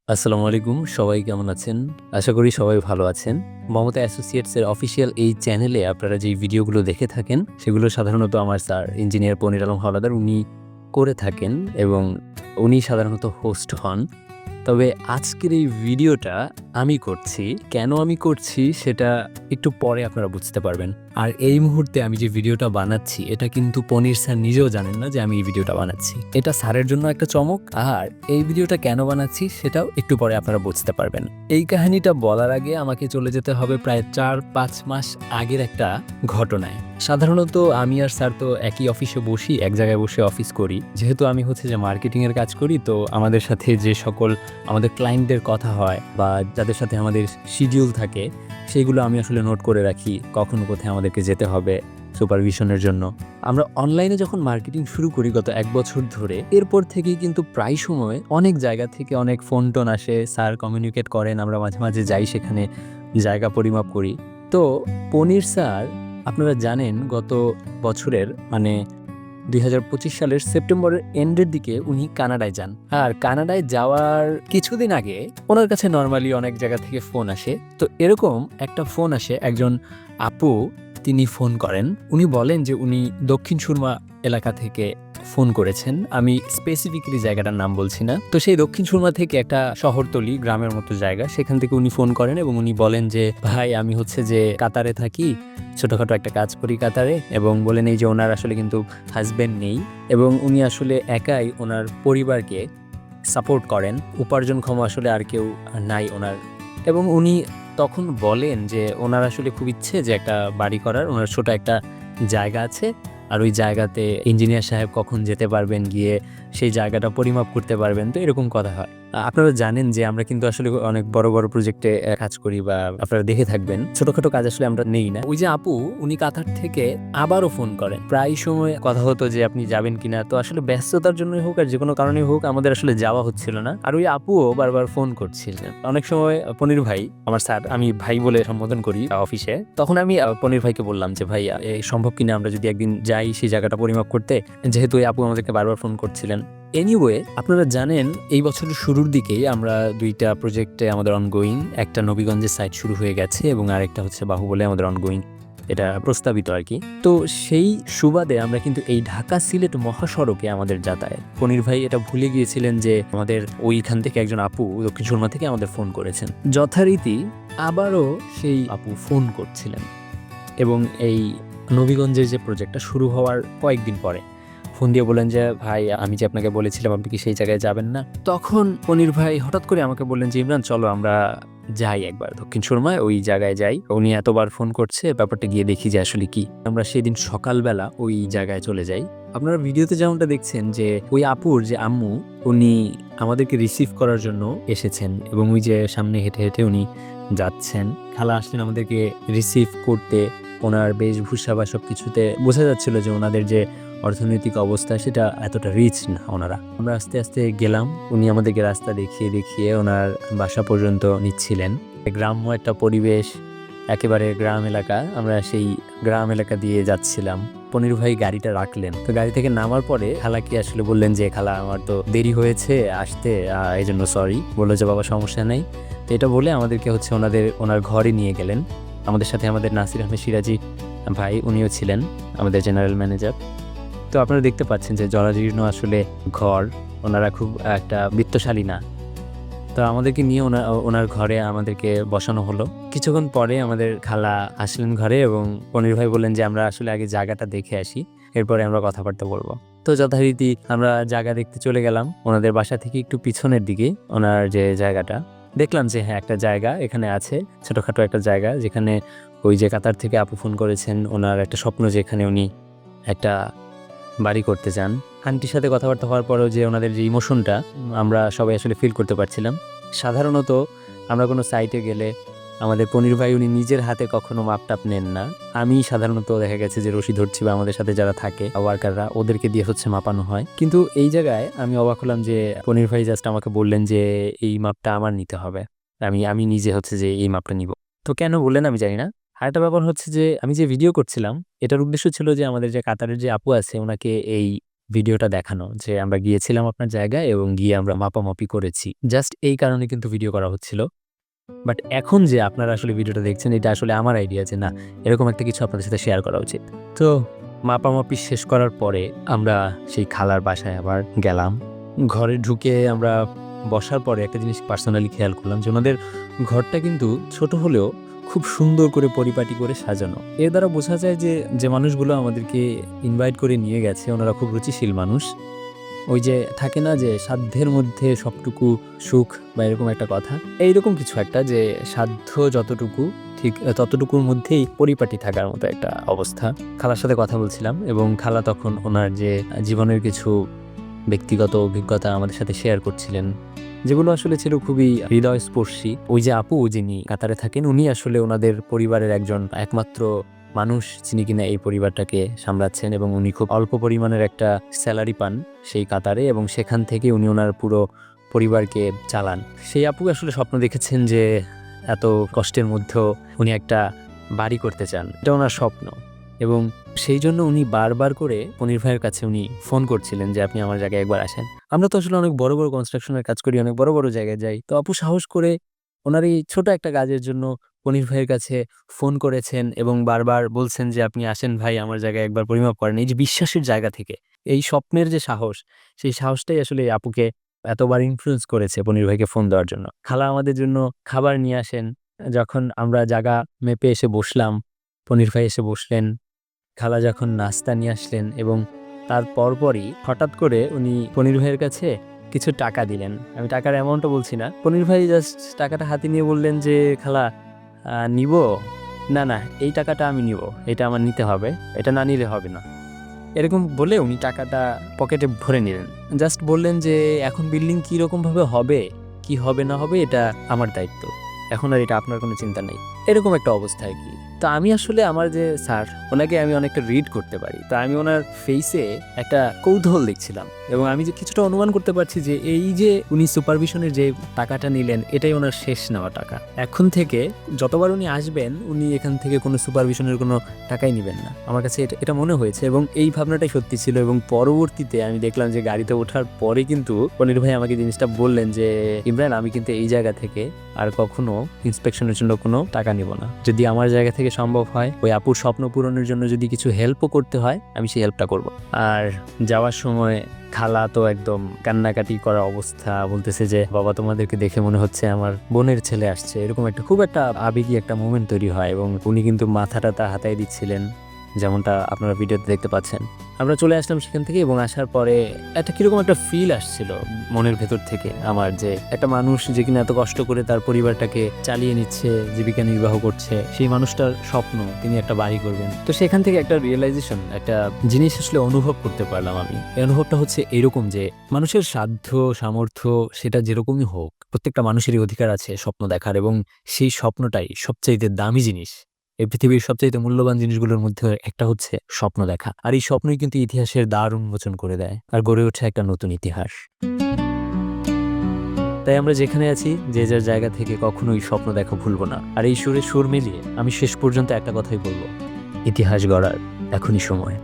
আসসালামু আলাইকুম। সবাই কেমন আছেন? আশা করি সবাই ভালো আছেন। মমতা অ্যাসোসিয়েটস এর অফিসিয়াল এই চ্যানেলে আপনারা যেই ভিডিওগুলো দেখে থাকেন, সেগুলো সাধারণত আমার স্যার ইঞ্জিনিয়ার পনির আলম হাওলাদার উনি করে থাকেন এবং উনি সাধারণত হোস্ট হন। তবে আজকের এই ভিডিওটা আমি করছি। কেন আমি করছি সেটা একটু পরে আপনারা বুঝতে পারবেন। আর এই মুহূর্তে আমি যে ভিডিওটা বানাচ্ছি এটা কিন্তু পনির স্যার নিজেও জানেন না যে আমি এই ভিডিওটা বানাচ্ছি। এটা স্যারের জন্য একটা চমক। আর এই ভিডিওটা কেন বানাচ্ছি সেটাও একটু পরে আপনারা বুঝতে পারবেন। এই কাহিনীটা বলার আগে আমাকে চলে যেতে হবে প্রায় ৪-৫ মাস আগের একটা ঘটনায়। সাধারণত আমি আর স্যার তো একই অফিসে বসি, এক জায়গায় বসে অফিস করি। যেহেতু আমি হচ্ছে যে মার্কেটিংয়ের কাজ করি, তো আমাদের সাথে যে সকল আমাদের ক্লায়েন্টদের কথা হয় বা যাদের সাথে আমাদের শিডিউল থাকে, সেইগুলো আমি আসলে নোট করে রাখি, কখন কোথায় আমাদেরকে যেতে হবে সুপারভিশনের জন্য। আমরা অনলাইনে যখন মার্কেটিং শুরু করি গত ১ বছর ধরে, এরপর থেকেই কিন্তু প্রায় সময় অনেক জায়গা থেকে অনেক ফোন-টোন আসে, স্যার কমিউনিকেট করেন, আমরা মাঝে, মাঝে যাই সেখানে, জায়গা পরিমাপ করি। তো পনির স্যার আপনারা জানেন গত বছরের মানে ২০২৫ সালের সেপ্টেম্বরের এন্ডের দিকে উনি কানাডায় যান। আর কানাডায় যাওয়ার কিছুদিন আগে ওনার কাছে নরমালি অনেক জায়গা থেকে ফোন আসে। তো এরকম একটা ফোন আসে, একজন আপু তিনি ফোন করেন। উনি বলেন যে উনি দক্ষিণ সুরমা এলাকা থেকে ফোন করেছেন। আমি স্পেসিফিক্যালি জায়গাটার নাম বলছি না। তো সেই দক্ষিণ সুরমা থেকে একটা শহরতলি গ্রামের মতো জায়গা, সেখান থেকে উনি ফোন করেন এবং উনি বলেন যে, "ভাই আমি হচ্ছে যে কাতারে থাকি। ছোটখাটো একটা কাজ করি কাতারে" এবং বলেন এই যে ওনার আসলে কিন্তু হাসব্যান্ড নেই এবং উনি আসলে একাই ওনার পরিবারকে সাপোর্ট করেন। উপার্জনক্ষম আসলে আর কেউ নাই ওনার। এবং উনি তখন বলেন যে ওনার আসলে খুব ইচ্ছে যে একটা বাড়ি করার। ওনার ছোট একটা জায়গা আছে। আর ওই জায়গাতে ইঞ্জিনিয়ার সাহেব কখন যেতে পারবেন, গিয়ে সেই জায়গাটা পরিমাপ করতে পারবেন। তো এরকম কথা হয়। আপনারা জানেন যে আমরা কিন্তু আসলে অনেক বড়, বড় প্রজেক্টে কাজ করি বা আপনারা দেখে থাকবেন। ছোটখাটো কাজ আসলে আমরা নেই না। ওই যে আপু উনি কাতার থেকে আবারও ফোন করেন। প্রায় সময় কথা হতো যে আপনি যাবেন কিনা। তো আসলে ব্যস্ততার জন্যই হোক আর যেকোনো কারণেই হোক আমাদের আসলে যাওয়া হচ্ছিল না। আর ওই আপুও বারবার ফোন করছিলেন। অনেক সময় পনির ভাই, আমার স্যার, আমি ভাই বলে সম্বোধন করি অফিসে। তখন আমি পনির ভাইকে বললাম যে, "ভাই সম্ভব কিনা আমরা যদি একদিন যাই সেই জায়গাটা পরিমাপ করতে?" যেহেতু ওই আপু আমাদেরকে বারবার ফোন করছিলেন। এনিওয়ে আপনারা জানেন এই বছরের শুরুর দিকেই আমরা ২ টা প্রজেক্টে আমাদের অনগোয়িং। একটা নবীগঞ্জের সাইট শুরু হয়ে গেছে এবং আরেকটা হচ্ছে বাহুবলে আমাদের অনগোয়িং। এটা প্রস্তাবিত আরকি। তো সেই সুবাদে আমরা কিন্তু এই ঢাকা-সিলেট মহাসড়কে আমাদের যাতায়াত। পনির ভাই এটা ভুলে গিয়েছিলেন যে আমাদের ওইখান থেকে একজন আপু দক্ষিণ সুরমা থেকে আমাদের ফোন করেছেন। যথারীতি আবারও সেই আপু ফোন করছিলেন এবং এই নবীগঞ্জের যে প্রজেক্টটা শুরু হওয়ার কয়েকদিন পরে ফোন দিয়ে বললেন যে, "ভাই আমি যে আপনাকে বলেছিলাম আপনি কি সেই জায়গায় যাবেন না?" তখন পনির ভাই হঠাৎ করে আমাকে বললেন যে, "ইমরান চলো আমরা যাই একবার দক্ষিণ সুরমায়, ওই জায়গায় যাই। উনি এতবার ফোন করছে, ব্যাপারটা গিয়ে দেখি যে আসলে কি।" আমরা সেদিন সকালবেলা ওই জায়গায় চলে যাই। আপনারা ভিডিওতে যেমনটা দেখছেন যে ওই আপুর যে আম্মু উনি আমাদেরকে রিসিভ করার জন্য এসেছেন এবং ওই যে সামনে হেঁটে, হেঁটে উনি যাচ্ছেন। খালা আসলেন আমাদেরকে রিসিভ করতে। ওনার বেশভূষা বা সবকিছুতে বোঝা যাচ্ছিল যে ওনাদের যে অর্থনৈতিক অবস্থা সেটা এতটা রিচ না ওনারা। আমরা আস্তে, আস্তে গেলাম। উনি আমাদেরকে রাস্তা দেখিয়ে, দেখিয়ে ওনার বাসা পর্যন্ত নিচ্ছিলেন। গ্রাম্য একটা পরিবেশ, একেবারে গ্রাম এলাকা। আমরা সেই গ্রাম এলাকা দিয়ে যাচ্ছিলাম। পনির ভাই গাড়িটা রাখলেন। তো গাড়ি থেকে নামার পরে খালাকে আসলে বললেন যে, "খালা আমার তো দেরি হয়েছে আসতে, এজন্য সরি।" বলল যে, "বাবা সমস্যা নাই।" তো এটা বলে আমাদেরকে হচ্ছে ওনার ঘরে নিয়ে গেলেন। আমাদের সাথে আমাদের নাসির আহমেদ সিরাজি ভাই উনিও ছিলেন, আমাদের জেনারেল ম্যানেজার। তো আপনারা দেখতে পাচ্ছেন যে জরাজীর্ণ আসলে ঘর। ওনারা খুব একটা বিত্তশালী না। তো আমাদেরকে নিয়ে ওনার ঘরে আমাদেরকে বসানো হলো। কিছুক্ষণ পরে আমাদের খালা আসলেন ঘরে এবং পনির ভাই বললেন যে, "আমরা আসলে আগে জায়গাটা দেখে আসি। এরপরে আমরা কথাবার্তা বলব।" তো যথারীতি আমরা জায়গা দেখতে চলে গেলাম। ওনাদের বাসা থেকে একটু পিছনের দিকে ওনার যে জায়গাটা। দেখলাম যে হ্যাঁ, একটা জায়গা এখানে আছে। ছোটখাটো একটা জায়গা যেখানে ওই যে কাতার থেকে আপু ফোন করেছেন। ওনার একটা স্বপ্ন যে এখানে উনি একটা বাড়ি করতে চান। আন্টির সাথে কথাবার্তা হওয়ার পরেও যে ওনাদের যে ইমোশনটা আমরা সবাই আসলে ফিল করতে পারছিলাম। সাধারণত আমরা কোনো সাইটে গেলে আমাদের পনির ভাই উনি নিজের হাতে কখনো মাপ-টাপ নেন না। আমি সাধারণত দেখা গেছে যে রশি ধরছি বা আমাদের সাথে যারা থাকে ওয়ার্কাররা ওদেরকে দিয়ে হচ্ছে মাপানো হয়। কিন্তু এই জায়গায় আমি অবাক হলাম যে পনির ভাই জাস্ট আমাকে বললেন যে এই মাপটা আমার নিতে হবে। আমি নিজে হচ্ছে যে এই মাপটা নিবো। তো কেন বললেন আমি জানি না। আরেকটা ব্যাপার হচ্ছে যে আমি যে ভিডিও করছিলাম এটার উদ্দেশ্য ছিল যে আমাদের যে কাতারের যে আপু আছে উনাকে এই ভিডিওটা দেখানো যে আমরা গিয়েছিলাম আপনার জায়গায় এবং গিয়ে আমরা মাপামাপি করেছি। জাস্ট এই কারণে কিন্তু ভিডিও করা হচ্ছিল। বাট এখন যে আপনারা আসলে ভিডিওটা দেখছেন এটা আসলে আমার আইডিয়া যে না, এরকম একটা কিছু আপনাদের সাথে শেয়ার করা উচিত। তো মাপামাপি শেষ করার পরে আমরা সেই খালার বাসায় আবার গেলাম। ঘরে ঢুকে আমরা বসার পরে একটা জিনিস পার্সোনালি খেয়াল করলাম যে ওনাদের ঘরটা কিন্তু ছোট হলেও খুব সুন্দর করে পরিপাটি করে সাজানো। এর দ্বারা বোঝা যায় যে যে মানুষগুলো আমাদেরকে ইনভাইট করে নিয়ে গেছে ওনারা খুব রুচিশীল মানুষ। ওই যে থাকে না যে সাধ্যের মধ্যে সবটুকু সুখ বা এরকম একটা কথা, এইরকম কিছু একটা যে সাধ্য যতটুকু ঠিক ততটুকুর মধ্যেই পরিপাটি থাকার মতো একটা অবস্থা। খালার সাথে কথা বলছিলাম এবং খালা তখন ওনার যে জীবনের কিছু ব্যক্তিগত অভিজ্ঞতা আমাদের সাথে শেয়ার করছিলেন, যেগুলো আসলে ছিল খুবই হৃদয়স্পর্শী। ওই যে আপু যিনি কাতারে থাকেন উনি আসলে ওনাদের পরিবারের একজন একমাত্র মানুষ যিনি কিনা এই পরিবারটাকে সামলাচ্ছেন এবং উনি খুব অল্প পরিমাণের একটা স্যালারি পান সেই কাতারে এবং সেখান থেকে উনি ওনার পুরো পরিবারকে চালান। সেই আপু আসলে স্বপ্ন দেখেছেন যে এত কষ্টের মধ্যেও উনি একটা বাড়ি করতে চান, এটা ওনার স্বপ্ন। এবং সেই জন্য উনি বারবার করে পনির ভাইয়ের কাছে উনি ফোন করছিলেন যে আপনি আমার জায়গায় একবার আসেন। আমরা তো আসলে অনেক বড় বড় কনস্ট্রাকশনের কাজ করি, অনেক বড় বড় জায়গায় যাই। তো আপু সাহস করে ওনার এই ছোট একটা কাজের জন্য পনির ভাইয়ের কাছে ফোন করেছেন এবং বারবার বলছেন যে আপনি আসেন ভাই আমার জায়গায় একবার পরিমাপ করেন। এই যে বিশ্বাসের জায়গা থেকে এই স্বপ্নের যে সাহস, সেই সাহসটাই আসলে এই আপুকে এতবার ইনফ্লুয়েন্স করেছে পনির ভাইকে ফোন দেওয়ার জন্য। খালা আমাদের জন্য খাবার নিয়ে আসেন। যখন আমরা জায়গা মেপে এসে বসলাম, পনির ভাই এসে বসলেন। খালা যখন নাস্তা নিয়ে আসলেন এবং তার পরপরই হঠাৎ করে উনি পনির ভাইয়ের কাছে কিছু টাকা দিলেন। আমি টাকার অ্যামাউন্টও বলছি না। পনির ভাই জাস্ট টাকাটা হাতে নিয়ে বললেন যে খালা নিব? না না, এই টাকাটা আমি নিব, এটা আমার নিতে হবে, এটা না নিলে হবে না। এরকম বলে উনি টাকাটা পকেটে ভরে নিলেন। জাস্ট বললেন যে এখন বিল্ডিং কীরকমভাবে হবে, কি হবে না হবে এটা আমার দায়িত্ব, এখন আর এটা আপনার কোনো চিন্তা নেই। এরকম একটা অবস্থা আর কি। তো আমি আসলে আমার যে স্যার ওনাকে আমি অনেকটা রিড করতে পারি, তো আমি ওনার ফেসে একটা কৌতূহল দেখছিলাম এবং আমি যে কিছুটা অনুমান করতে পারছি যে এই যে উনি সুপারভিশনের যে টাকাটা নিলেন এটাই ওনার শেষ নেওয়া টাকা। এখন থেকে যতবার উনি আসবেন উনি এখান থেকে কোনো সুপারভিশনের কোনো টাকাই নেবেন না। আমার কাছে এটা মনে হয়েছে এবং এই ভাবনাটাই সত্যি ছিল। এবং পরবর্তীতে আমি দেখলাম যে গাড়িতে ওঠার পরে কিন্তু পনির ভাই আমাকে জিনিসটা বললেন যে ইমরান আমি কিন্তু এই জায়গা থেকে আর কখনো ইন্সপেকশনের জন্য কোনো টাকা নিব না। যদি আমার জায়গা থেকে সম্ভব হয় ওই আপুর স্বপ্ন পূরণের জন্য যদি কিছু হেল্পও করতে হয় আমি সেই হেল্পটা করব। আর যাওয়ার সময় খালা তো একদম কান্নাকাটি করা অবস্থা, বলতেছে যে বাবা তোমাদেরকে দেখে মনে হচ্ছে আমার বোনের ছেলে আসছে, এরকম একটা খুব একটা আবেগী একটা মোমেন্ট তৈরি হয়। এবং উনি কিন্তু মাথাটা তা হাতায় দিচ্ছিলেন যেমনটা আপনারা ভিডিওতে দেখতে পাচ্ছেন। আমরা চলে আসলাম সেখান থেকে এবং আসার পরে একটা কিরকম একটা ফিল আসছিল মনের ভেতর থেকে আমার, যে একটা মানুষ যে কিনা এত কষ্ট করে তার পরিবারটাকে চালিয়ে নিচ্ছে, জীবিকা নির্বাহ করছে, সেই মানুষটার স্বপ্ন তিনি একটা বাড়ি করবেন। তো সেখান থেকে একটা রিয়েলাইজেশন, একটা জিনিস আসলে অনুভব করতে পারলাম আমি। এই অনুভবটা হচ্ছে এরকম যে মানুষের সাধ্য সামর্থ্য সেটা যেরকমই হোক, প্রত্যেকটা মানুষেরই অধিকার আছে স্বপ্ন দেখার এবং সেই স্বপ্নটাই সবচাইতে দামি জিনিস। এই পৃথিবীর সবচাইতে মূল্যবান জিনিসগুলোর মধ্যে একটা হচ্ছে স্বপ্ন দেখা। আর এই স্বপ্নই কিন্তু ইতিহাসের দ্বার উন্মোচন করে দেয় আর গড়ে ওঠে একটা নতুন ইতিহাস। তাই আমরা যেখানে আছি যে যার জায়গা থেকে কখনোই স্বপ্ন দেখা ভুলবো না। আর এই সুরে সুর মিলিয়ে আমি শেষ পর্যন্ত একটা কথাই বলবো, ইতিহাস গড়ার এখনই সময়।